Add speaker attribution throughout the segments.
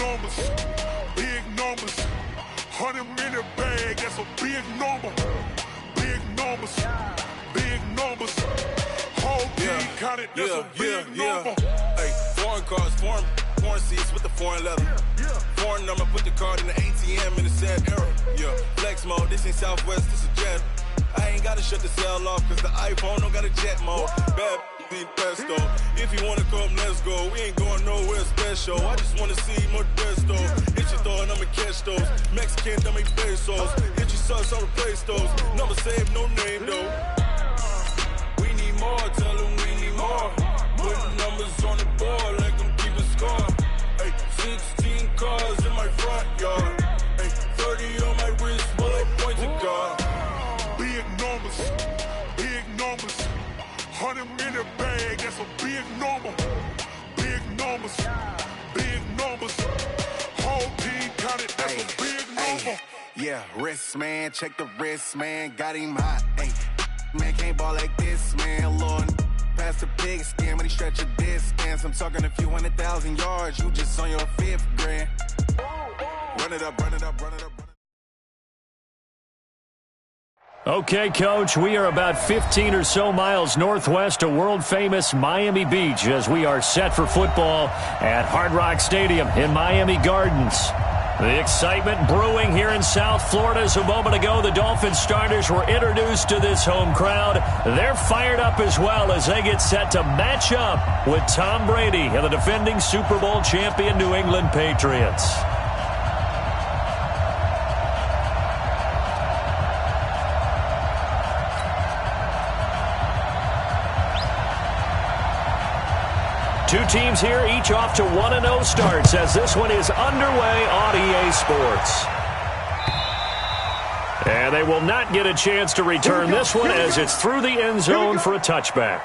Speaker 1: numbers, big numbers. 100 in the bag, that's a big number. Big numbers, big numbers. Whole team counted, that's a big number.
Speaker 2: Hey, foreign cars, foreign seats with the foreign leather. Foreign number, put the card in the ATM in the sad era. Yeah, flex mode, this ain't Southwest, this is Jet. I ain't gotta shut the cell off, cause the iPhone don't got a jet mode. Bad need pesto. If you wanna come, let's go. We ain't going nowhere special. I just wanna see more Modesto. Hit your throw and I'ma catch those. Mexican, dummy pesos. Hit your sauce, I'll replace those. Number save, no name though. We need more, tell them we need more. Putting numbers on the board, like them keep a score. Hey, 16 cars in my front yard. Hey, 30 on my wrist, bullet pointed car.
Speaker 1: Big numbers, big numbers. 100 in the bag, that's a big number. Big numbers, big numbers. Whole team counted, that's a big number.
Speaker 3: Yeah, wrist man, check the wrist man, got him hot. Ay, man can't ball like this, man. Lord, past the pig skin when he stretch a distance. I'm talking a few 100,000 yards, you just on your 5th grand. Run it up, run it up, run it up.
Speaker 4: Okay, Coach, we are about 15 or so miles northwest of world-famous Miami Beach as we are set for football at Hard Rock Stadium in Miami Gardens. The excitement brewing here in South Florida as a moment ago the Dolphins starters were introduced to this home crowd. They're fired up as well as they get set to match up with Tom Brady and the defending Super Bowl champion New England Patriots. Two teams here, each off to 1-0 starts as this one is underway on EA Sports. And they will not get a chance to return this one as it's through the end zone for a touchback.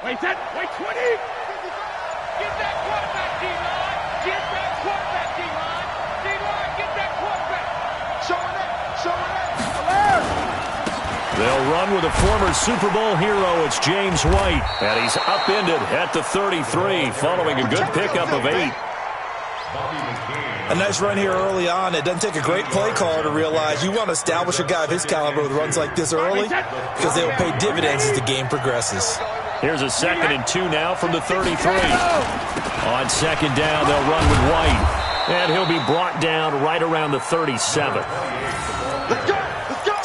Speaker 5: Wait, 20! Get that quarterback, D-line! Get that quarterback, D-line! D-line, get that quarterback! Show it!
Speaker 4: They'll run with a former Super Bowl hero. It's James White, and he's upended at the 33 following a good pickup of 8.
Speaker 6: A nice run here early on. It doesn't take a great play caller to realize you want to establish a guy of his caliber with runs like this early because they will pay dividends as the game progresses.
Speaker 4: Here's a 2nd and 2 now from the 33. On 2nd down, they'll run with White, and he'll be brought down right around the 37.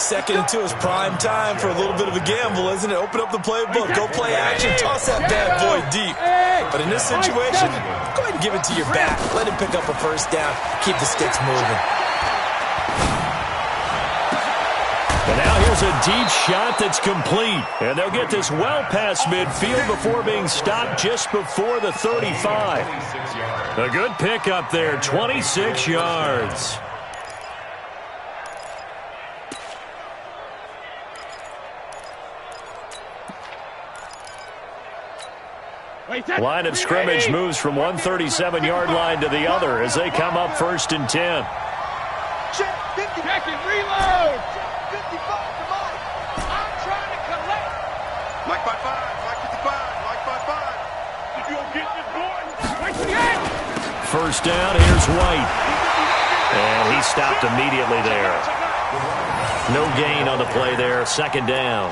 Speaker 6: 2nd and 2 is prime time for a little bit of a gamble, isn't it? Open up the playbook, go play action, toss that bad boy deep. But in this situation, go ahead and give it to your back. Let him pick up a first down. Keep the sticks moving.
Speaker 4: And now here's a deep shot that's complete. And they'll get this well past midfield before being stopped just before the 35. A good pickup there, 26 yards. Line of scrimmage moves from one 37-yard line to the other as they come up 1st and 10.
Speaker 5: Check and reload! 55 to Mike. I'm trying to collect.
Speaker 2: Mike 5-5, Mike 55, Mike 5-5.
Speaker 5: If you don't get this boy, Mike 58.
Speaker 4: 1st down, here's White. And he stopped immediately there. No gain on the play there, 2nd down.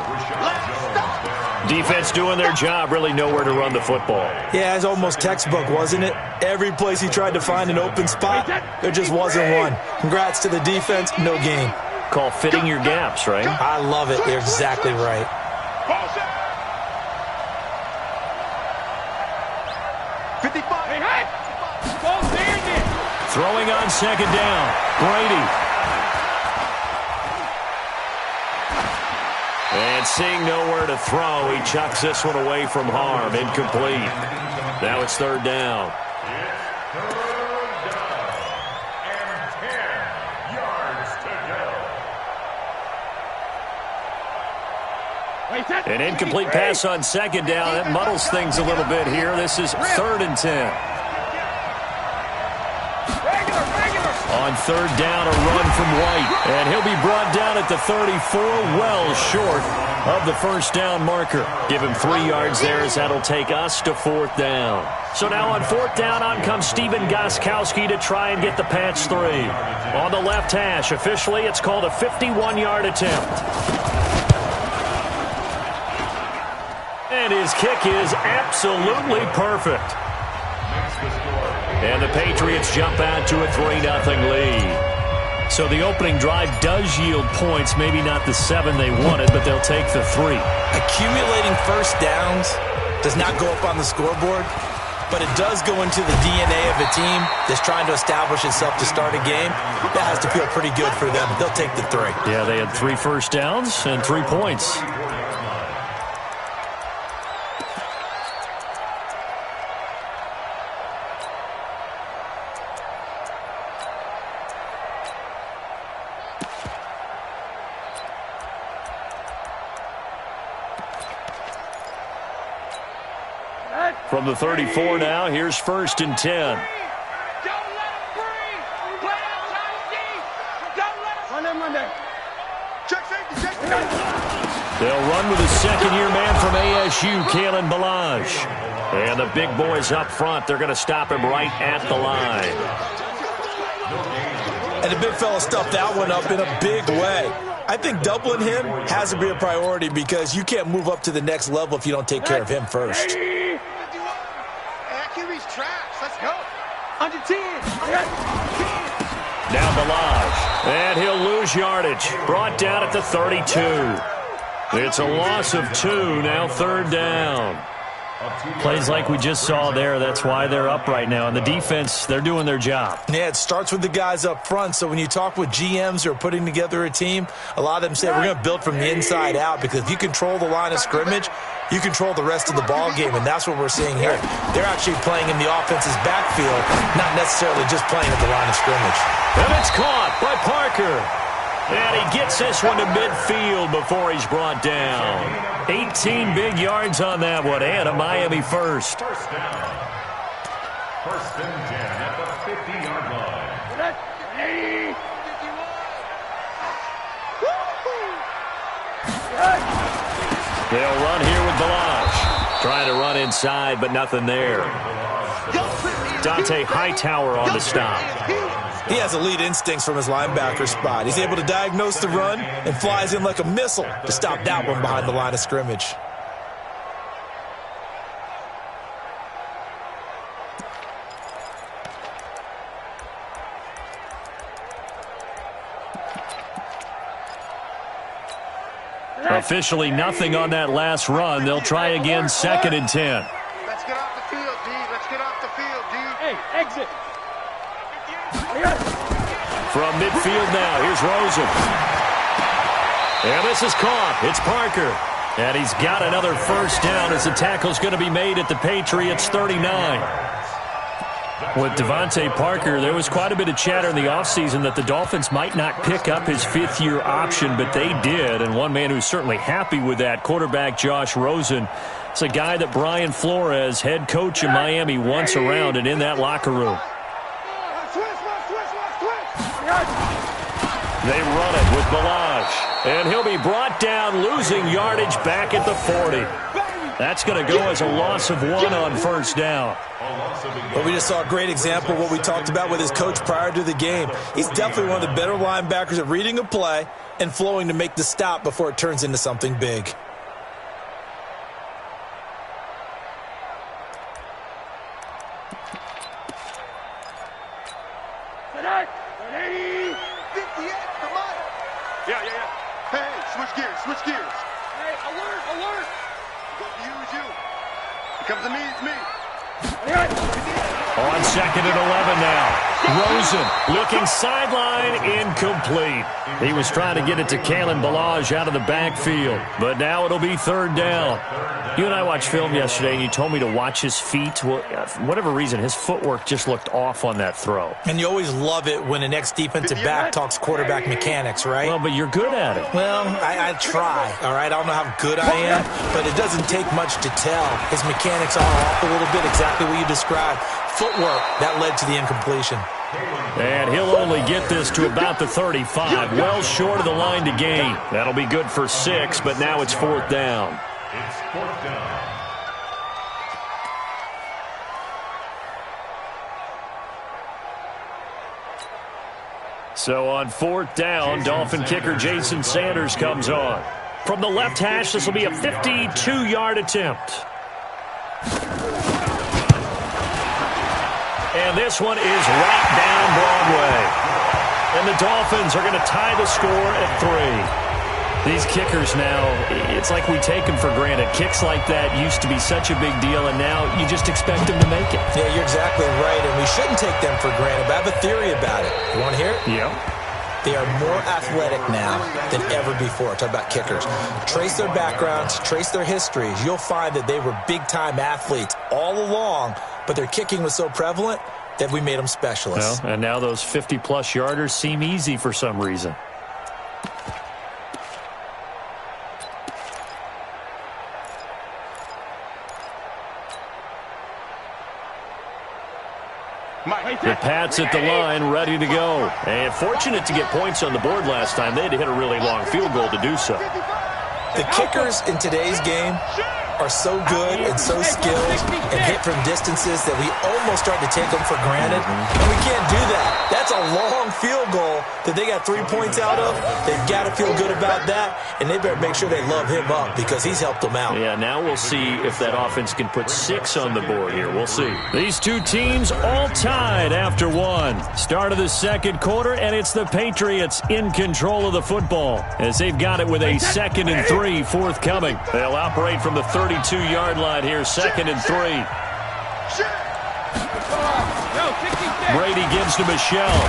Speaker 4: Defense doing their job, really nowhere to run the football.
Speaker 6: Yeah, it's almost textbook, wasn't it? Every place he tried to find an open spot, there just wasn't one. Congrats to the defense, no gain.
Speaker 4: Call fitting your gaps, right?
Speaker 6: I love it. You're exactly right.
Speaker 5: 55. Hey! Ball standing.
Speaker 4: Throwing on 2nd down, Brady. And seeing nowhere to throw, he chucks this one away from harm. Incomplete. Now it's 3rd down. An incomplete pass on second down. That muddles things a little bit here. This is 3rd and 10. On 3rd down, a run from White. And he'll be brought down at the 34, well short of the first down marker. Give him 3 yards there as that'll take us to 4th down. So now on 4th down, on comes Steven Gostkowski to try and get the patch 3. On the left hash, officially it's called a 51-yard attempt. And his kick is absolutely perfect. And the Patriots jump out to a 3-0 lead. So the opening drive does yield points, maybe not the 7 they wanted, but they'll take the 3.
Speaker 6: Accumulating first downs does not go up on the scoreboard, but it does go into the DNA of a team that's trying to establish itself to start a game. That has to feel pretty good for them. They'll take the 3.
Speaker 4: Yeah, they had 3 first downs and 3 points. From the 34 now, here's 1st and 10. They'll run with a second-year man from ASU, Kalen Ballage. And the big boys up front, they're going to stop him right at the line.
Speaker 6: And the big fella stuffed that one up in a big way. I think doubling him has to be a priority because you can't move up to the next level if you don't take care of him first.
Speaker 4: Now Ballage, and he'll lose yardage. Brought down at the 32. It's a loss of 2, now 3rd down. Plays like we just saw there, that's why they're up right now. And the defense, they're doing their job.
Speaker 6: Yeah, it starts with the guys up front. So when you talk with GMs who are putting together a team, a lot of them say we're going to build from the inside out because if you control the line of scrimmage, you control the rest of the ball game, and that's what we're seeing here. They're actually playing in the offense's backfield, not necessarily just playing at the line of scrimmage.
Speaker 4: And it's caught by Parker. And he gets this one to midfield before he's brought down. 18 big yards on that one, and a Miami first.
Speaker 1: First down. 1st and 10 at the 50-yard line.
Speaker 4: They'll run here with Ballage. Trying to run inside, but nothing there. Dante Hightower on the stop.
Speaker 6: He has elite instincts from his linebacker spot. He's able to diagnose the run and flies in like a missile to stop that one behind the line of scrimmage.
Speaker 4: Officially nothing on that last run. They'll try again, 2nd and 10.
Speaker 5: Let's get off the field, D. Let's get off the field, D. Hey, exit.
Speaker 4: From midfield now, here's Rosen. And this is caught. It's Parker. And he's got another first down as the tackle's going to be made at the Patriots 39. With Devontae Parker, there was quite a bit of chatter in the offseason that the Dolphins might not pick up his 5th-year option, but they did. And one man who's certainly happy with that, quarterback Josh Rosen. It's a guy that Brian Flores, head coach of Miami, wants around and in that locker room. They run it with Ballage. And he'll be brought down, losing yardage back at the 40. That's going to go as a loss of 1 on first down.
Speaker 6: Well, we just saw a great example of what we talked about with his coach prior to the game. He's definitely one of the better linebackers at reading a play and flowing to make the stop before it turns into something big.
Speaker 5: Switch gears. Hey, alert. Comes to me, it's me.
Speaker 4: On 2nd and 11 now. Rosen looking sideline, incomplete. He was trying to get it to Kalen Ballage out of the backfield, but now it'll be third down. You and I watched film yesterday, and you told me to watch his feet. Well, for whatever reason, his footwork just looked off on that throw.
Speaker 6: And you always love it when an ex-defensive back talks quarterback mechanics, right?
Speaker 4: Well, but you're good at it.
Speaker 6: Well, I try, all right? I don't know how good I am, but it doesn't take much to tell. His mechanics are off a little bit, exactly what you described. Footwork, that led to the incompletion.
Speaker 4: And he'll only get this to about the 35, well short of the line to gain. That'll be good for 6, but now it's fourth down.
Speaker 1: It's fourth down.
Speaker 4: So on fourth down, Dolphin kicker Jason Sanders comes on. From the left hash, this will be a 52-yard attempt. And this one is right down Broadway. And the Dolphins are going to tie the score at 3. These kickers now, it's like we take them for granted. Kicks like that used to be such a big deal, and now you just expect them to make it.
Speaker 6: Yeah, you're exactly right, and we shouldn't take them for granted. But I have a theory about it. You want to hear it?
Speaker 4: Yeah.
Speaker 6: They are more athletic now than ever before. Talk about kickers. Trace their backgrounds, trace their histories. You'll find that they were big-time athletes all along, but their kicking was so prevalent that we made them specialists.
Speaker 4: Well, and now those 50-plus yarders seem easy for some reason. The Pats at the line, ready to go. And fortunate to get points on the board last time. They had to hit a really long field goal to do so.
Speaker 6: The kickers in today's game are so good and so skilled and hit from distances that we almost start to take them for granted. And we can't do that. That's a long field goal that they got 3 points out of. They've got to feel good about that, and they better make sure they love him up because he's helped them out.
Speaker 4: Yeah, now we'll see if that offense can put 6 on the board here. We'll see. These two teams all tied after 1. Start of the second quarter, and it's the Patriots in control of the football as they've got it with a 2nd and 3 forthcoming. They'll operate from the 32-yard line here, 2nd and 3. Brady gives to Michelle.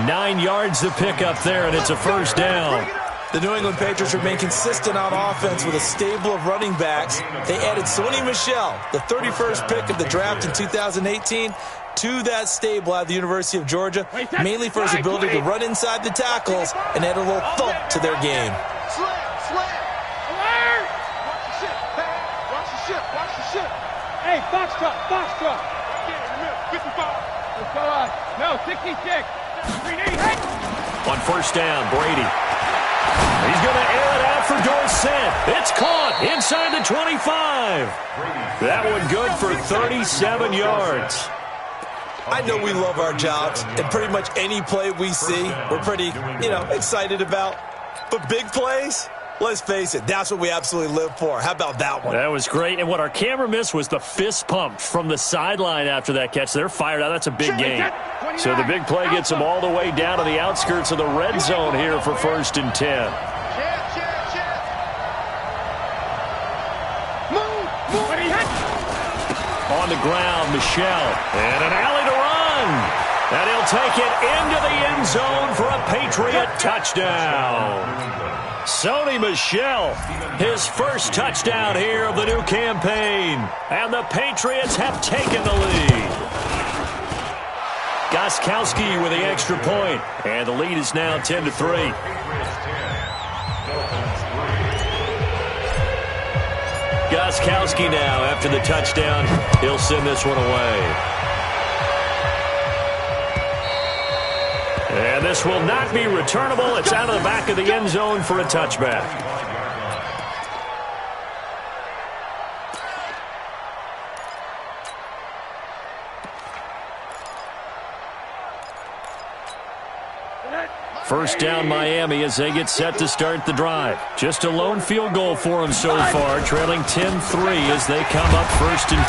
Speaker 4: 9 yards to pick up there, and it's a first down.
Speaker 6: The New England Patriots remain consistent on offense with a stable of running backs. They added Sony Michel, the 31st pick of the draft in 2018, to that stable at the University of Georgia, mainly for his ability to run inside the tackles and add a little thump to their game.
Speaker 5: Hey, box truck. No, 66.
Speaker 4: On first down, Brady. He's going to air it out for Dorsett. It's caught inside the 25. That one good for 37 yards.
Speaker 6: I know we love our jobs, and pretty much any play we see, we're pretty, excited about. But big plays, let's face it, that's what we absolutely live for. How about that one?
Speaker 4: That was great. And what our camera missed was the fist pump from the sideline after that catch. They're fired out. That's a big gain. So the big play gets them all the way down to the outskirts of the red zone here for 1st and 10. On the ground, Michelle. And an alley to run. And he'll take it into the end zone for a Patriot touchdown. Sony Michel, his first touchdown here of the new campaign. And the Patriots have taken the lead. Gostkowski with the extra point. And the lead is now 10-3. Gostkowski now, after the touchdown, he'll send this one away. And this will not be returnable. It's out of the back of the end zone for a touchback. First down Miami as they get set to start the drive. Just a lone field goal for them so far, trailing 10-3 as they come up 1st and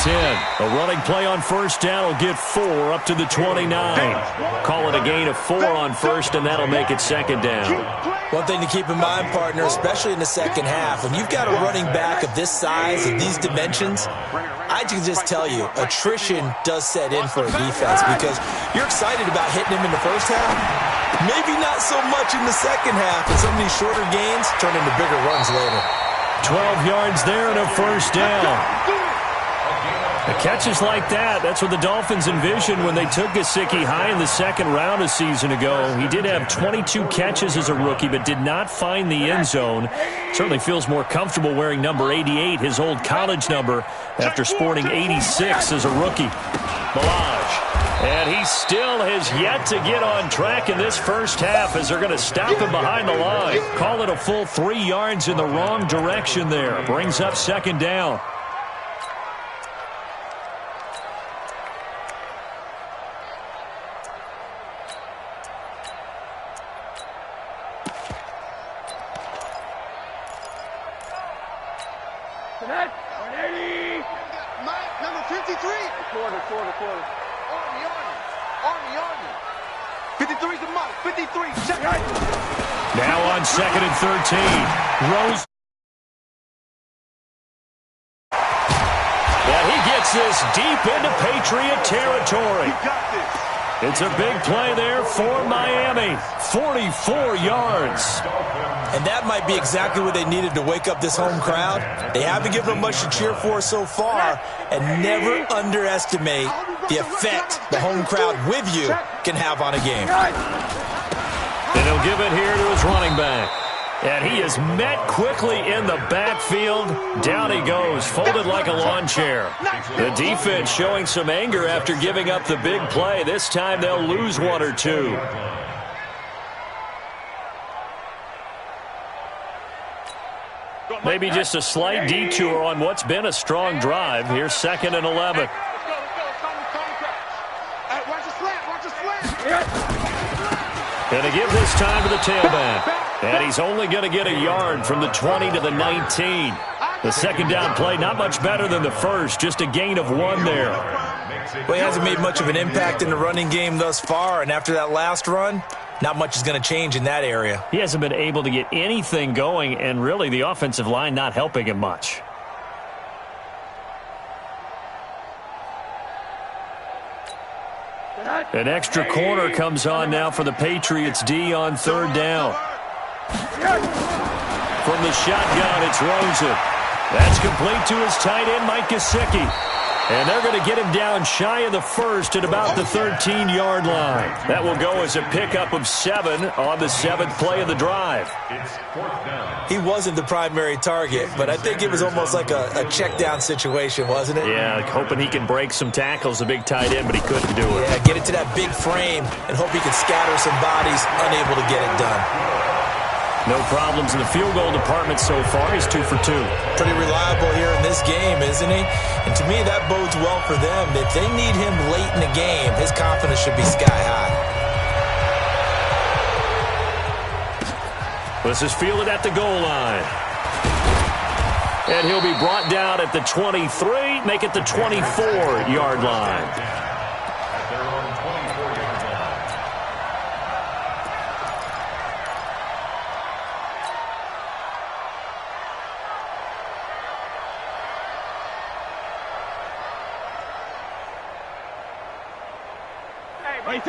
Speaker 4: 10. A running play on first down will get 4 up to the 29. Call it a gain of 4 on first, and that'll make it 2nd down.
Speaker 6: One thing to keep in mind, partner, especially in the second half, when you've got a running back of this size, of these dimensions, I can just tell you, attrition does set in for a defense because you're excited about hitting him in the first half. Maybe not so much in the second half, and some of these shorter gains turn into bigger runs later.
Speaker 4: 12 yards there and a first down. The catches like that, that's what the Dolphins envisioned when they took Gesicki high in the second round a season ago. He did have 22 catches as a rookie, but did not find the end zone. Certainly feels more comfortable wearing number 88, his old college number, after sporting 86 as a rookie. Milage. And he still has yet to get on track in this first half as they're going to stop him behind the line. Call it a full 3 yards in the wrong direction there. Brings up 2nd down.
Speaker 5: Number 53. Quarter. Army. 53's the mark. 53. Check.
Speaker 4: Now on 2nd and 13. Rose. And he gets this deep into Patriot territory. It's a big play there for Miami. 44 yards.
Speaker 6: And that might be exactly what they needed to wake up this home crowd. They haven't given them much to cheer for so far, and never underestimate the effect the home crowd with you can have on a game.
Speaker 4: And he'll give it here to his running back. And he is met quickly in the backfield. Down he goes, folded like a lawn chair. The defense showing some anger after giving up the big play. This time they'll lose 1 or 2. Maybe just a slight detour on what's been a strong drive. Here's 2nd and 11. And to give this time to the tailback. And he's only going to get a yard from the 20 to the 19. The 2nd down play, not much better than the first, just a gain of 1 there.
Speaker 6: Well, he hasn't made much of an impact in the running game thus far, and after that last run, not much is going to change in that area.
Speaker 4: He hasn't been able to get anything going, and really the offensive line not helping him much. An extra corner comes on now for the Patriots D on 3rd down. From the shotgun, it's Rosen. That's complete to his tight end, Mike Gesicki. And they're going to get him down shy of the first at about the 13-yard line. That will go as a pickup of 7 on the 7th play of the drive.
Speaker 6: He wasn't the primary target, but I think it was almost like a check-down situation, wasn't it?
Speaker 4: Yeah, hoping he can break some tackles, the big tight end, but he couldn't do it.
Speaker 6: Yeah, get it to that big frame and hope he can scatter some bodies, unable to get it done.
Speaker 4: No problems in the field goal department so far. He's 2 for 2.
Speaker 6: Pretty reliable here in this game, isn't he? And to me, that bodes well for them. If they need him late in the game, his confidence should be sky high.
Speaker 4: This is fielded at the goal line. And he'll be brought down at the 23, make it the 24-yard line.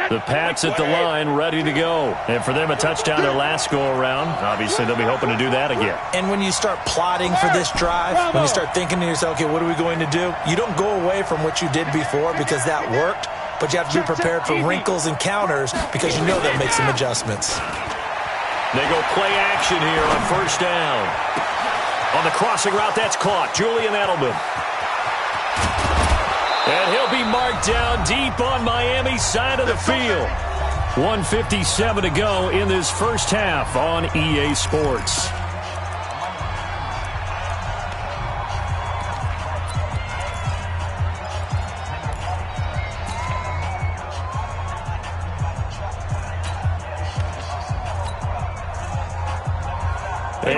Speaker 4: The Pats at the line, ready to go. And for them, a touchdown their last go-around. Obviously, they'll be hoping to do that again.
Speaker 6: And when you start plotting for this drive, when you start thinking to yourself, okay, what are we going to do? You don't go away from what you did before because that worked, but you have to be prepared for wrinkles and counters because you know they'll make some adjustments.
Speaker 4: They go play action here on first down. On the crossing route, that's caught. Julian Edelman. And he'll be marked down deep on Miami's side of the field. 1:57 to go in this first half on EA Sports.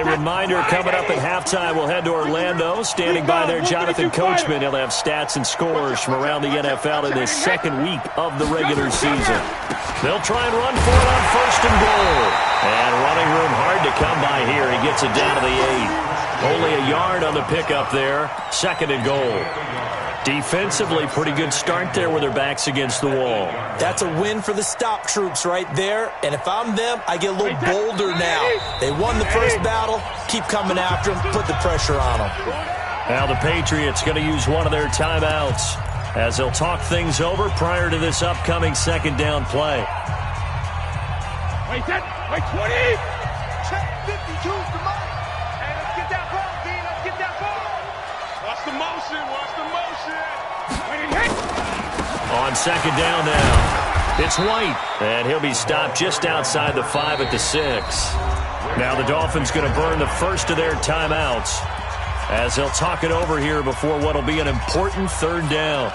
Speaker 4: A reminder coming up at halftime, we'll head to Orlando. Standing by there, Jonathan Coachman. He'll have stats and scores from around the NFL in this second week of the regular season. They'll try and run for it on 1st and goal. And running room hard to come by here. He gets it down to the 8. Only a yard on the pickup there. 2nd and goal. Defensively, pretty good start there with their backs against the wall.
Speaker 6: That's a win for the stop troops right there. And if I'm them, I get a little bolder now. They won the first battle. Keep coming after them. Put the pressure on them.
Speaker 4: Now the Patriots going to use one of their timeouts as they'll talk things over prior to this upcoming 2nd down play.
Speaker 5: Wait, 20. Check 52 to Mike. Hey, let's get that ball, D. Let's get that ball. Watch the motion.
Speaker 4: On 2nd down now, it's White, and he'll be stopped just outside the 5 at the 6. Now the Dolphins going to burn the first of their timeouts as they'll talk it over here before what will be an important 3rd down.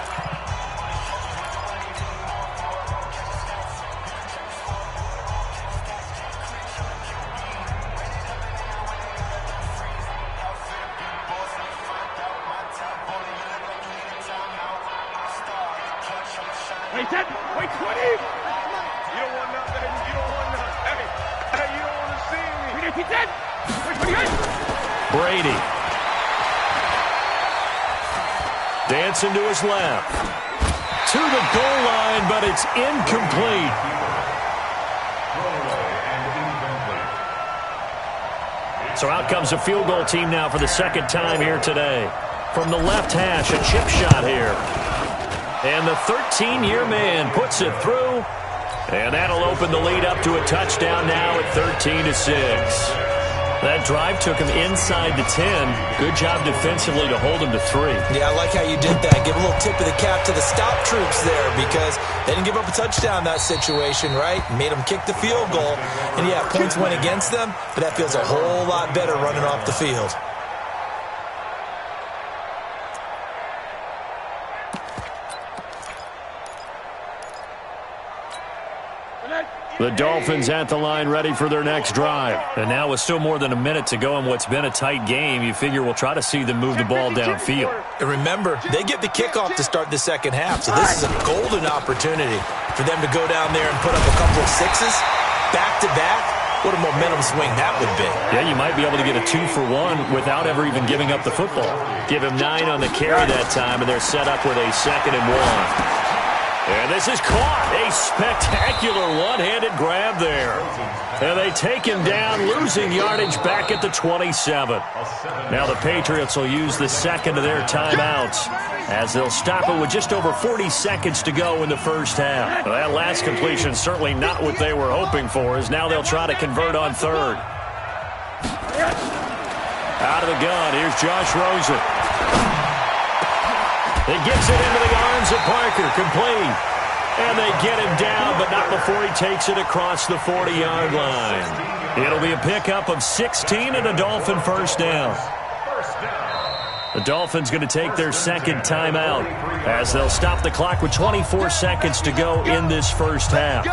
Speaker 5: Wait, 20. You don't want nothing. You don't want nothing. Hey, you don't want to see me. Wait, 28.
Speaker 4: Brady. Dancing to his left. To the goal line, but it's incomplete. So out comes a field goal team now for the 2nd time here today. From the left hash, a chip shot here. And the 13-year man puts it through. And that'll open the lead up to a touchdown now at 13-6. That drive took him inside the 10. Good job defensively to hold him to 3.
Speaker 6: Yeah, I like how you did that. Give a little tip of the cap to the stop troops there because they didn't give up a touchdown in that situation, right? Made them kick the field goal. And, yeah, points went against them, but that feels a whole lot better running off the field.
Speaker 4: The Dolphins at the line ready for their next drive. And now with still more than a minute to go in what's been a tight game, you figure we'll try to see them move the ball downfield.
Speaker 6: And remember, they get the kickoff to start the 2nd half, so this is a golden opportunity for them to go down there and put up a couple of 6s back-to-back. What a momentum swing that would be.
Speaker 4: Yeah, you might be able to get a 2-for-1 without ever even giving up the football. Give him 9 on the carry that time, and they're set up with a 2nd and 1. And this is caught. A spectacular one-handed grab there. And they take him down, losing yardage back at the 27. Now the Patriots will use the 2nd of their timeouts as they'll stop it with just over 40 seconds to go in the first half. Well, that last completion certainly not what they were hoping for, as now they'll try to convert on 3rd. Out of the gun, here's Josh Rosen. He gets it into the arms of Parker, complete. And they get him down, but not before he takes it across the 40-yard line. It'll be a pickup of 16 and a Dolphin 1st down. The Dolphins going to take their 2nd timeout as they'll stop the clock with 24 seconds to go in this first half.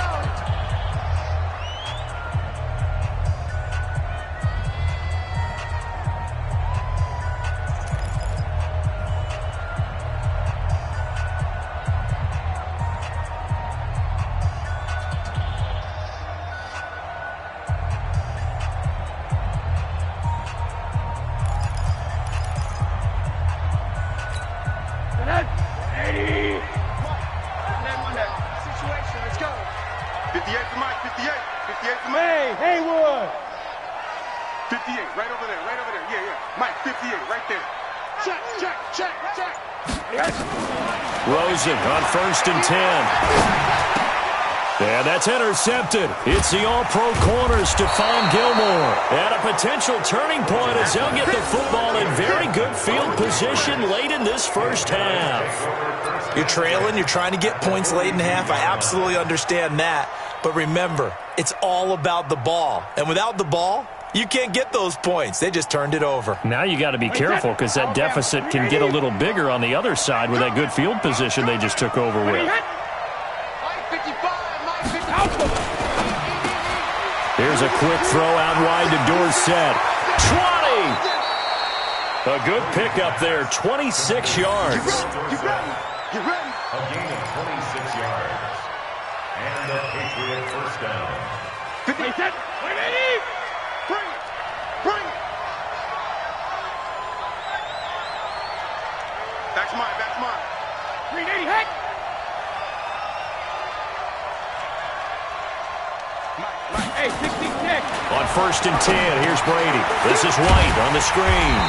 Speaker 4: Rosen on 1st and 10. And that's intercepted. It's the all-pro corner, Stephon Gilmore. And a potential turning point as they'll get the football in very good field position late in this first half.
Speaker 6: You're trailing. You're trying to get points late in half. I absolutely understand that. But remember, it's all about the ball. And without the ball, you can't get those points. They just turned it over.
Speaker 4: Now you got to be careful because that deficit can get a little bigger on the other side with that good field position they just took over with.
Speaker 5: Out.
Speaker 4: Here's a quick throw out wide to Dorsett. 20. A good pickup there, 26 yards.
Speaker 5: Get ready.
Speaker 4: A gain of 26 yards. And a Patriot first down.
Speaker 5: 50. Set. Bring it. Bring it. Back's mine. 380, heck. Mike. Hey, 16-6.
Speaker 4: On 1st and 10, here's Brady. This is White on the screen.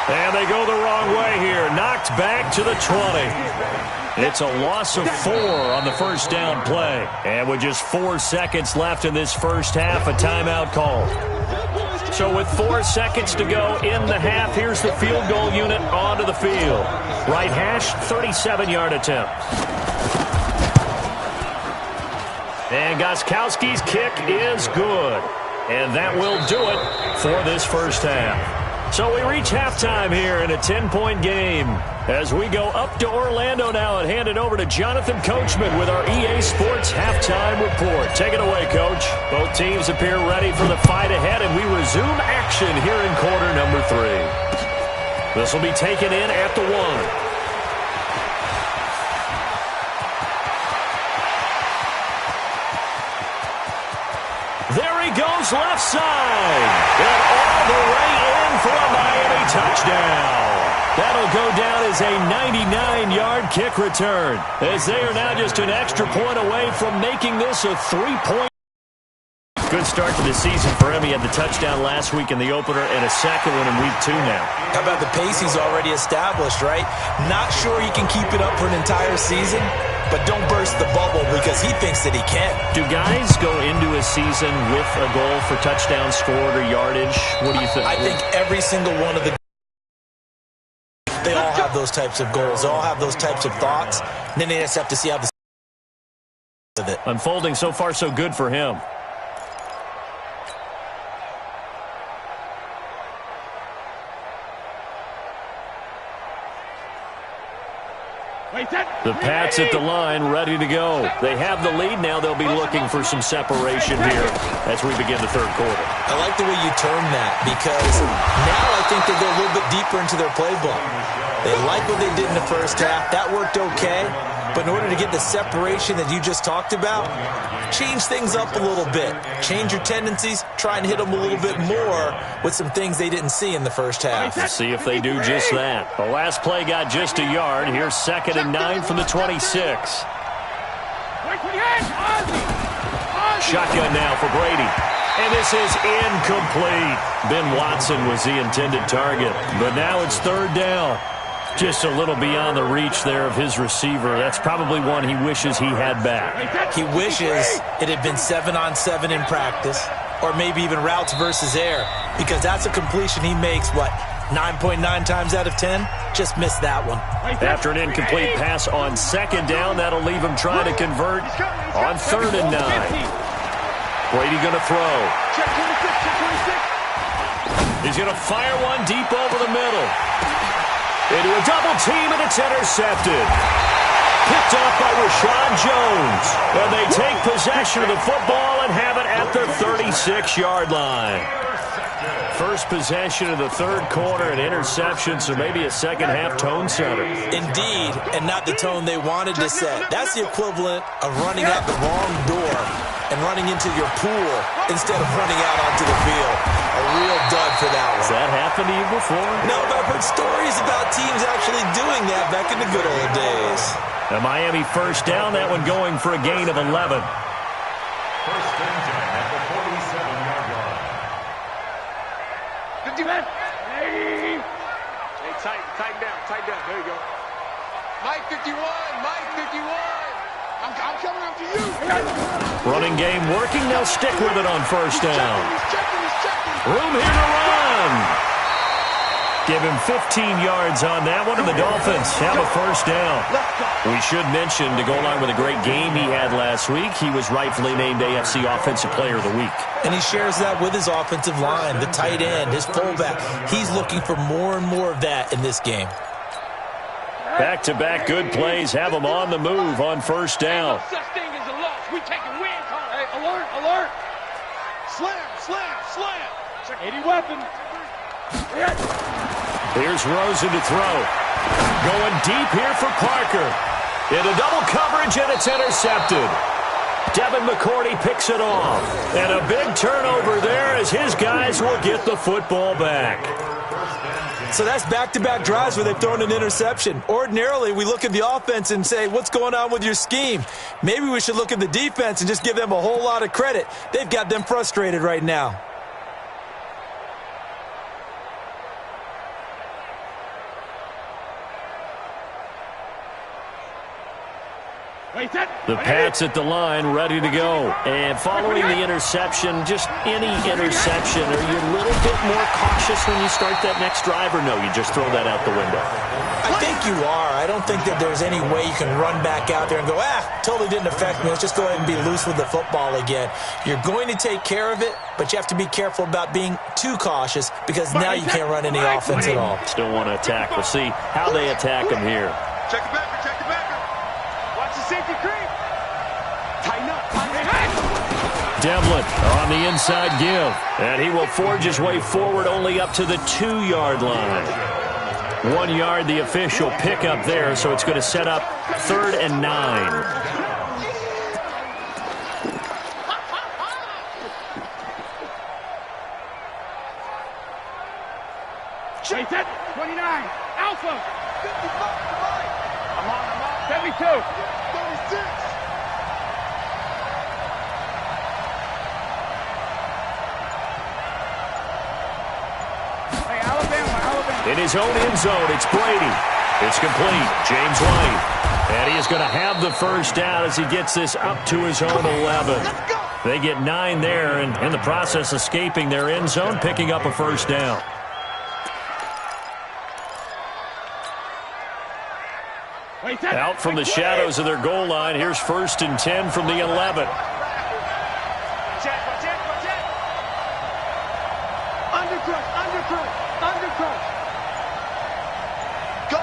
Speaker 4: And they go the wrong way here. Knocked back to the 20. It's a loss of 4 on the first down play. And with just 4 seconds left in this first half, a timeout call. So with 4 seconds to go in the half, here's the field goal unit onto the field. Right hash, 37-yard attempt. And Gostkowski's kick is good. And that will do it for this first half. So we reach halftime here in a 10-point game. As we go up to Orlando now and hand it over to Jonathan Coachman with our EA Sports Halftime Report. Take it away, Coach. Both teams appear ready for the fight ahead, and we resume action here in quarter number 3. This will be taken in at the 1. There he goes left side. And all the way in for a Miami touchdown. That'll go down as a 99-yard kick return, as they are now just an extra point away from making this a 3-point. Good start to the season for him. He had the touchdown last week in the opener and a second one in week 2 now.
Speaker 6: How about the pace he's already established, right? Not sure he can keep it up for an entire season, but don't burst the bubble because he thinks that he can.
Speaker 4: Do guys go into a season with a goal for touchdown scored or yardage? What do you think?
Speaker 6: I think every single one of they all have those types of goals. They all have those types of thoughts. And then they just have to see how the with it.
Speaker 4: Unfolding so far so good for him. The Pats at the line, ready to go. They have the lead. Now they'll be looking for some separation here as we begin the third quarter.
Speaker 6: I like the way you term that because now I think they go a little bit deeper into their playbook. They like what they did in the first half. That worked okay. But in order to get the separation that you just talked about, change things up a little bit. Change your tendencies. Try and hit them a little bit more with some things they didn't see in the first half.
Speaker 4: Let's see if they do just that. The last play got just a yard. Here's 2nd and 9 from the 26. Shotgun now for Brady. And this is incomplete. Ben Watson was the intended target. But now it's 3rd down. Just a little beyond the reach there of his receiver. That's probably one he wishes he had back.
Speaker 6: He wishes it had been 7-on-7 in practice, or maybe even routes versus air, because that's a completion he makes, what, 9.9 times out of 10? Just missed that one.
Speaker 4: After an incomplete pass on 2nd down, that'll leave him trying to convert on 3rd and 9. Brady going to throw. He's going to fire one deep over the middle. Into a double team, and it's intercepted. Picked off by Rashawn Jones. And they take possession of the football and have it at the 36-yard line. First possession of the third quarter, an interception, so maybe a second-half tone setter.
Speaker 6: Indeed, and not the tone they wanted to set. That's the equivalent of running out the wrong door and running into your pool instead of running out onto the field. A real dud for that one.
Speaker 4: Has that happened to you before?
Speaker 6: No, but I've heard stories about teams actually doing that back in the good old days.
Speaker 4: A Miami first down, that one going for a gain of 11.
Speaker 7: First and 10 at the 47-yard line.
Speaker 5: 50-man. Hey, tighten down. There you go. Mike 51. I'm coming after you.
Speaker 4: Running game working. They'll stick with it on first down. Room here to run. Give him 15 yards on that one, and the Dolphins have a first down. We should mention, to go along with a great game he had last week, he was rightfully named AFC Offensive Player of the Week.
Speaker 6: And he shares that with his offensive line, the tight end, his fullback. He's looking for more and more of that in this game.
Speaker 4: Back-to-back good plays have him on the move on first down.
Speaker 5: No such thing as a loss. We taking wins, huh? Hey, alert. Slam. Check 80 weapon.
Speaker 4: Here's Rosen to throw. Going deep here for Parker. Into double coverage, and it's intercepted. Devin McCourty picks it off. And a big turnover there as his guys will get the football back.
Speaker 6: So that's back-to-back drives where they've thrown an interception. Ordinarily, we look at the offense and say, what's going on with your scheme? Maybe we should look at the defense and just give them a whole lot of credit. They've got them frustrated right now.
Speaker 4: The Pats at the line, ready to go. And following the interception, just any interception, are you a little bit more cautious when you start that next drive, or no, you just throw that out the window?
Speaker 6: I think you are. I don't think that there's any way you can run back out there and go, totally didn't affect me. Let's just go ahead and be loose with the football again. You're going to take care of it, but you have to be careful about being too cautious because now you can't run any offense at all.
Speaker 4: Still want to attack. We'll see how they attack him here.
Speaker 5: Check the backer, check the backer. Watch the safety creep. Tighten up.
Speaker 4: Devlin on the inside give. And he will forge his way forward only up to the 2-yard line. 1 yard, the official pickup there, so it's going to set up 3rd and 9.
Speaker 5: Chase it. 29. Alpha. 55. I'm on. 72. 36. Hey, Alabama.
Speaker 4: In his own end zone, it's Brady. It's complete. James White. And he is going to have the first down as he gets this up to his own 11. They get 9 there, and in the process escaping their end zone, picking up a first down. Out from the shadows of their goal line. Here's 1st and 10 from the 11.
Speaker 5: Undercrush. Go.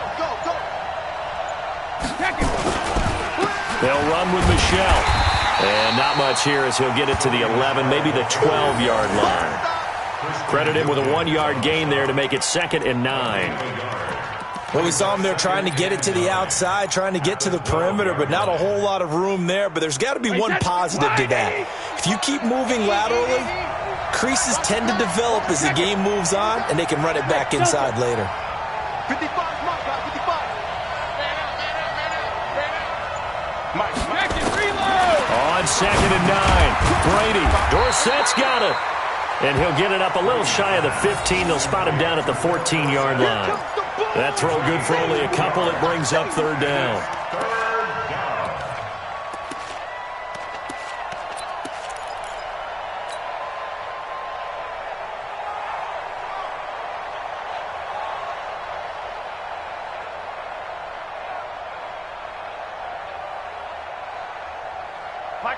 Speaker 4: They'll run with Michelle. And not much here as he'll get it to the 11, maybe the 12-yard line. Credit him with a 1-yard gain there to make it 2nd and 9.
Speaker 6: Well, we saw him there trying to get it to the outside, trying to get to the perimeter, but not a whole lot of room there. But there's got to be one positive to that. If you keep moving laterally, creases tend to develop as the game moves on, and they can run it back inside later.
Speaker 5: 55, Mike.
Speaker 4: On 2nd and 9, Brady. Dorsett's got it. And he'll get it up a little shy of the 15. They'll spot him down at the 14-yard line. That throw good for only a couple. It brings up 3rd down.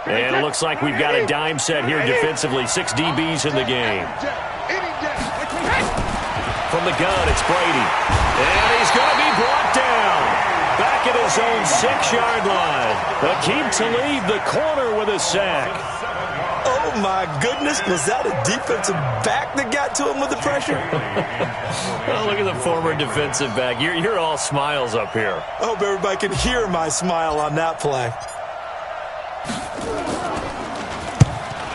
Speaker 4: And it looks like we've got a dime set here defensively. 6 DBs in the game. From the gun, it's Brady. And he's going to be brought down. Back at his own 6-yard line. Akeem Talib, the corner, with a sack.
Speaker 6: Oh, my goodness. Was that a defensive back that got to him with the pressure?
Speaker 4: Well, look at the former defensive back. You're all smiles up here.
Speaker 6: I hope everybody can hear my smile on that play.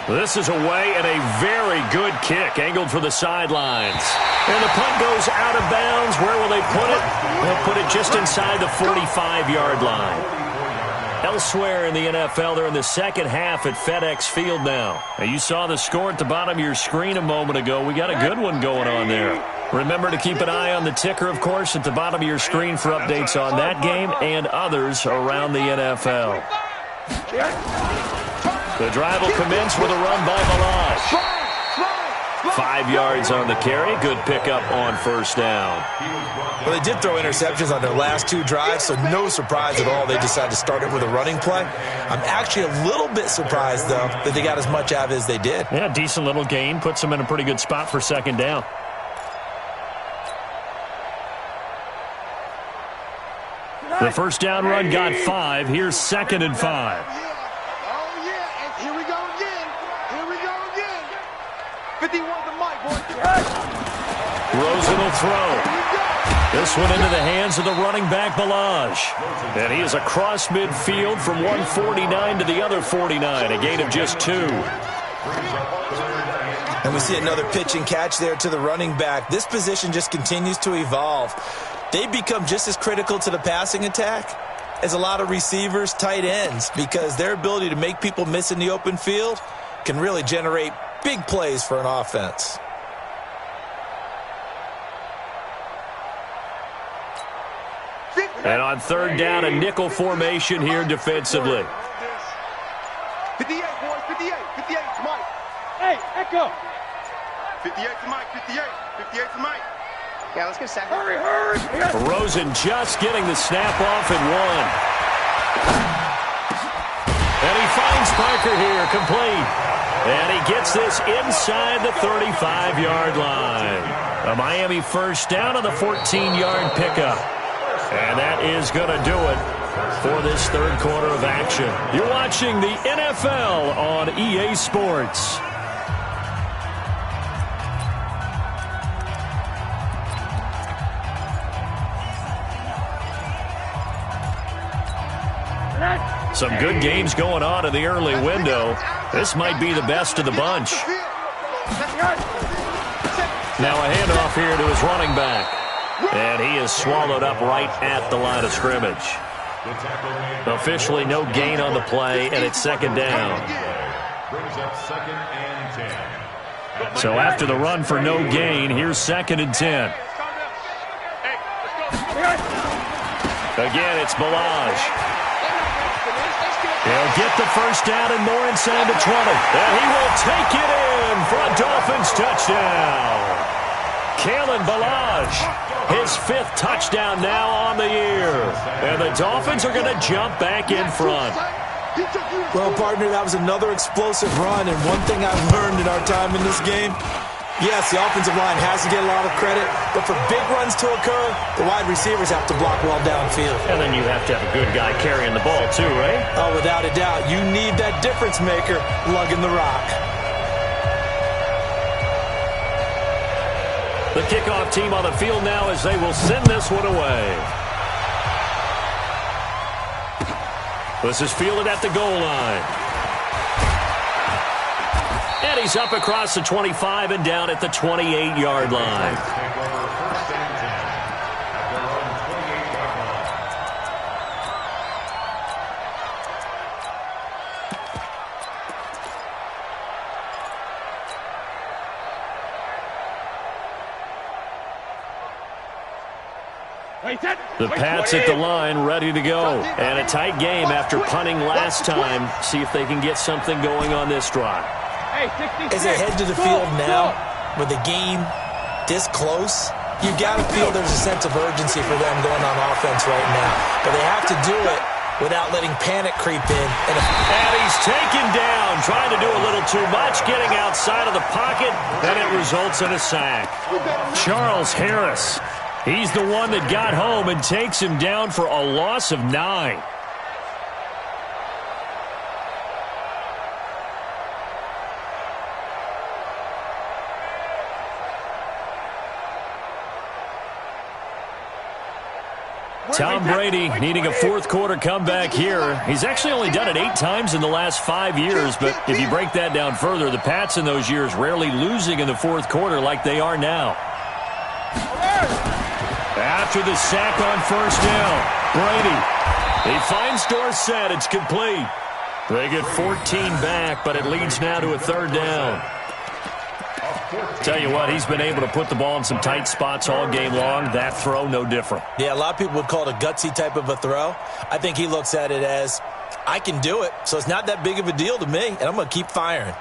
Speaker 4: This is away and a very good kick, angled for the sidelines. And the punt goes out of bounds. Where will they put it? They'll put it just inside the 45-yard line. Elsewhere in the NFL, they're in the second half at FedEx Field now. Now, you saw the score at the bottom of your screen a moment ago. We got a good one going on there. Remember to keep an eye on the ticker, of course, at the bottom of your screen for updates on that game and others around the NFL. The drive will commence with a run by Malaj. 5 yards on the carry. Good pickup on 1st down.
Speaker 6: Well, they did throw interceptions on their last 2 drives, so no surprise at all they decided to start it with a running play. I'm actually a little bit surprised, though, that they got as much out of it as they did.
Speaker 4: Yeah, decent little gain. Puts them in a pretty good spot for 2nd down. The 1st down run got 5. Here's 2nd and 5.
Speaker 5: 51 to Mike, boy.
Speaker 4: Rosen will throw. This one into the hands of the running back, Balaj. And he is across midfield from 149 to the other 49, a gain of just 2.
Speaker 6: And we see another pitch and catch there to the running back. This position just continues to evolve. They become just as critical to the passing attack as a lot of receivers, tight ends, because their ability to make people miss in the open field can really generate big plays for an offense.
Speaker 4: And on third down, a nickel formation here defensively.
Speaker 5: 58, boys, 58. 58 to Mike. Hey, Echo. 58 to Mike, 58. 58 to Mike.
Speaker 8: Yeah, let's get a second.
Speaker 5: Hurry, hurry.
Speaker 4: Rosen just getting the snap off at 1. And he finds Parker here, complete. And he gets this inside the 35-yard line. A Miami first down on the 14-yard pickup. And that is going to do it for this third quarter of action. You're watching the NFL on EA Sports. Some good games going on in the early window. This might be the best of the bunch. Now a handoff here to his running back. And he is swallowed up right at the line of scrimmage. Officially no gain on the play, and it's second down. So after the run for no gain, here's 2nd and 10. Again, it's Balaj. He'll get the first down and more inside the 20. And he will take it in for a Dolphins touchdown. Kalen Balaj. His 5th touchdown now on the year. And the Dolphins are going to jump back in front.
Speaker 6: Well, partner, that was another explosive run. And one thing I've learned in our time in this game, yes, the offensive line has to get a lot of credit. But for big runs to occur, the wide receivers have to block well downfield.
Speaker 4: And then you have to have a good guy carrying the ball too, right?
Speaker 6: Oh, without a doubt. You need that difference maker lugging the rock.
Speaker 4: The kickoff team on the field now as they will send this one away. This is fielded at the goal line. And he's up across the 25 and down at the 28-yard line. The Pats at the line, ready to go. And a tight game after punting last time. See if they can get something going on this drive.
Speaker 6: As they head to the field now, with the game this close, you got to feel there's a sense of urgency for them going on offense right now. But they have to do it without letting panic creep in.
Speaker 4: And he's taken down, trying to do a little too much, getting outside of the pocket, and it results in a sack. Charles Harris. He's the one that got home and takes him down for a loss of 9. Tom Brady needing a fourth quarter comeback here. He's actually only done it 8 times in the last 5 years, but if you break that down further, the Pats in those years rarely losing in the fourth quarter like they are now. After the sack on first down, Brady. He finds Dorsett. It's complete. They get 14 back, but it leads now to a third down. Tell you what, he's been able to put the ball in some tight spots all game long. That throw, no different.
Speaker 6: Yeah, a lot of people would call it a gutsy type of a throw. I think he looks at it as, I can do it, so it's not that big of a deal to me, and I'm going to keep firing.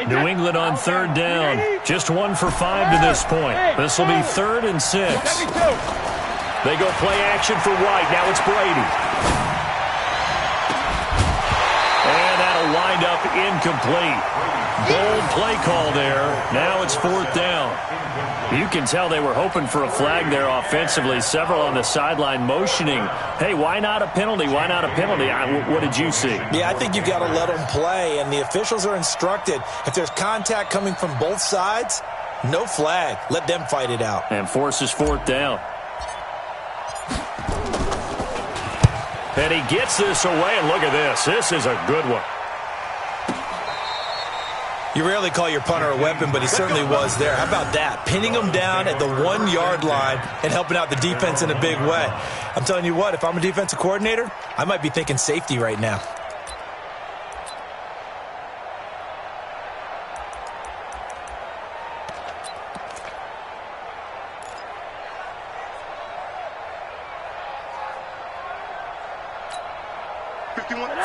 Speaker 4: New England on third down. Just 1 for 5 to this point. This will be 3rd and 6. They go play action for White. Now it's Brady. And that'll wind up incomplete. Bold play call there. Now it's 4th down. You can tell they were hoping for a flag there offensively. Several on the sideline motioning, hey, why not a penalty? Why not a penalty? What did you see?
Speaker 6: Yeah, I think you've got to let them play, and the officials are instructed. If there's contact coming from both sides, no flag. Let them fight it out.
Speaker 4: And forces 4th down. And he gets this away, and look at this. This is a good one.
Speaker 6: You rarely call your punter a weapon, but he certainly was there. How about that? Pinning him down at the 1-yard line and helping out the defense in a big way. I'm telling you what, if I'm a defensive coordinator, I might be thinking safety right now.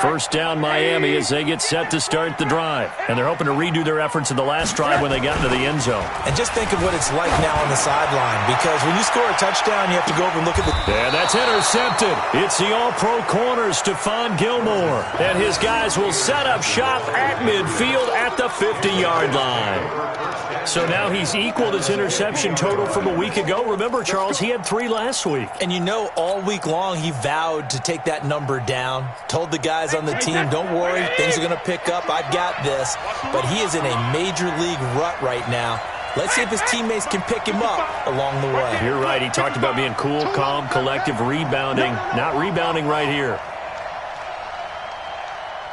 Speaker 4: First down Miami as they get set to start the drive. And they're hoping to redo their efforts in the last drive when they got into the end zone.
Speaker 6: And just think of what it's like now on the sideline, because when you score a touchdown, you have to go over and look at the...
Speaker 4: And that's intercepted. It's the all-pro corner, Stephon Gilmore. And his guys will set up shop at midfield at the 50-yard line. So now he's equaled his interception total from a week ago. Remember, Charles, he had 3 last week.
Speaker 6: And you know, all week long he vowed to take that number down. Told the guys on the team, don't worry, things are going to pick up. I've got this. But he is in a major league rut right now. Let's see if his teammates can pick him up along the way.
Speaker 4: You're right. He talked about being cool, calm, collective, rebounding. Not rebounding right here.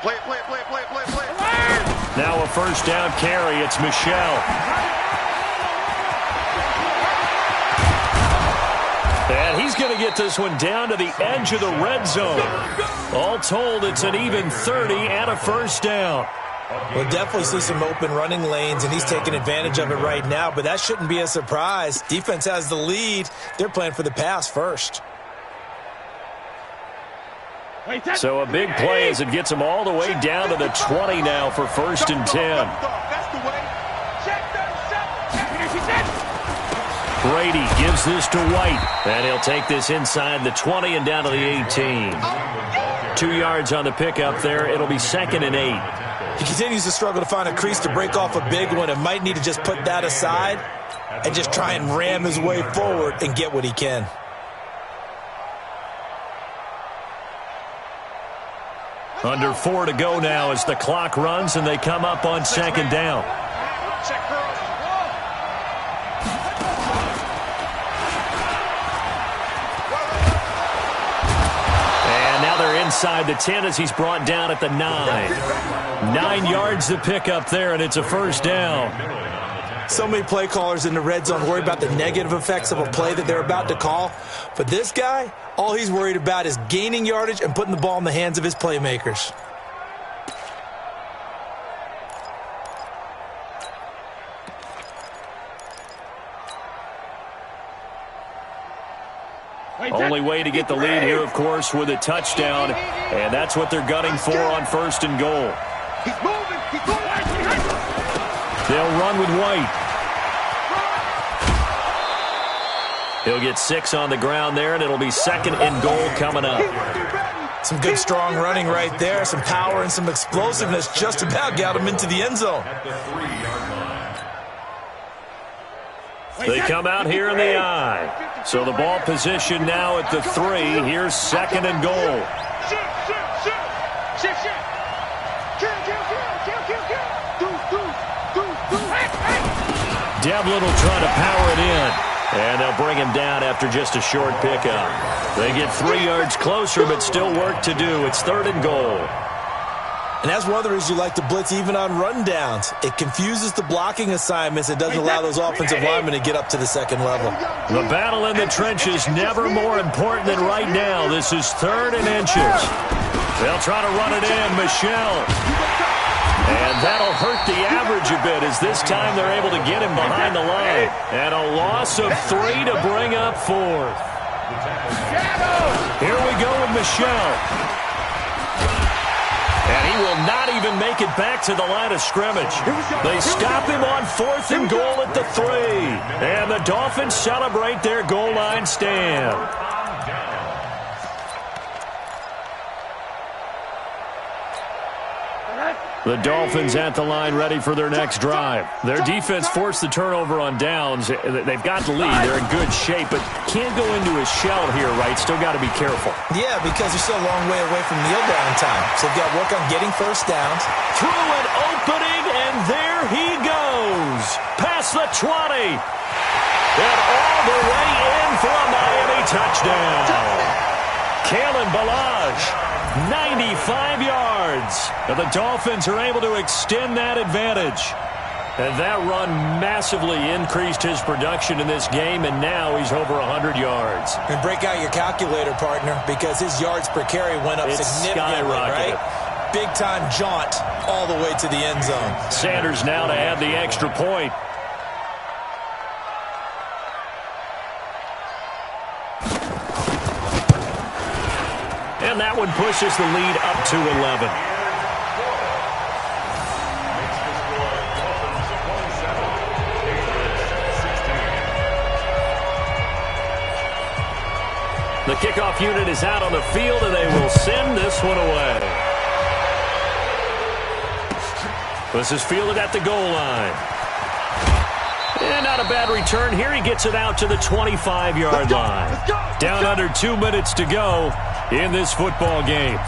Speaker 5: Play.
Speaker 4: Now a first down carry. It's Michel. And he's going to get this one down to the edge of the red zone. All told, it's an even 30 and a first down.
Speaker 6: We'll definitely see some open running lanes, and he's taking advantage of it right now, but that shouldn't be a surprise. Defense has the lead. They're playing for the pass first.
Speaker 4: So a big play as it gets them all the way down to the 20 now for 1st and 10. Brady gives this to White, and he'll take this inside the 20 and down to the 18. 2 yards on the pickup there. It'll be 2nd and 8.
Speaker 6: He continues to struggle to find a crease to break off a big one and might need to just put that aside and just try and ram his way forward and get what he can.
Speaker 4: Under 4 to go now as the clock runs and they come up on 2nd down. And now they're inside the 10 as he's brought down at the 9. 9 yards to pick up there, and it's a first down.
Speaker 6: So many play callers in the red zone worry about the negative effects of a play that they're about to call. But this guy, all he's worried about is gaining yardage and putting the ball in the hands of his playmakers.
Speaker 4: Only way to get the lead here, of course, with a touchdown. And that's what they're gunning for on 1st and goal. They'll run with White. He'll get 6 on the ground there, and it'll be 2nd and goal coming up.
Speaker 6: Some good, strong running right there. Some power and some explosiveness just about got him into the end zone.
Speaker 4: They come out here in the I. So the ball position now at the 3. Here's 2nd and goal. Devlin will try to power it in. And they'll bring him down after just a short pickup. They get 3 yards closer, but still work to do. It's 3rd and goal.
Speaker 6: And that's one of the reasons you like to blitz even on rundowns. It confuses the blocking assignments and doesn't allow those offensive linemen to get up to the 2nd level.
Speaker 4: The battle in the trenches never more important than right now. This is 3rd and inches. They'll try to run it in. Michel. And that'll hurt the average a bit as this time they're able to get him behind the line. And a loss of 3 to bring up 4th. Here we go with Michel. And he will not even make it back to the line of scrimmage. They stop him on 4th and goal at the 3. And the Dolphins celebrate their goal line stand. The Dolphins at the line ready for their next drive. Their defense forced the turnover on downs. They've got the lead. They're in good shape, but can't go into a shell here, right? Still got to be careful.
Speaker 6: Yeah, because they're still a long way away from kneel down time. So they've got to work on getting first downs.
Speaker 4: Through an opening, and there he goes. Past the 20. And all the way in for a Miami touchdown. Kalen Ballage. 95 yards. And the Dolphins are able to extend that advantage. And that run massively increased his production in this game, and now he's over 100 yards.
Speaker 6: And break out your calculator, partner, because his yards per carry went up significantly, right? Big-time jaunt all the way to the end zone.
Speaker 4: Sanders now to add the extra point. And that one pushes the lead up to 11. The kickoff unit is out on the field, and they will send this one away. This is fielded at the goal line. And not a bad return here. He gets it out to the 25-yard line. Down under 2 minutes to go in this football game.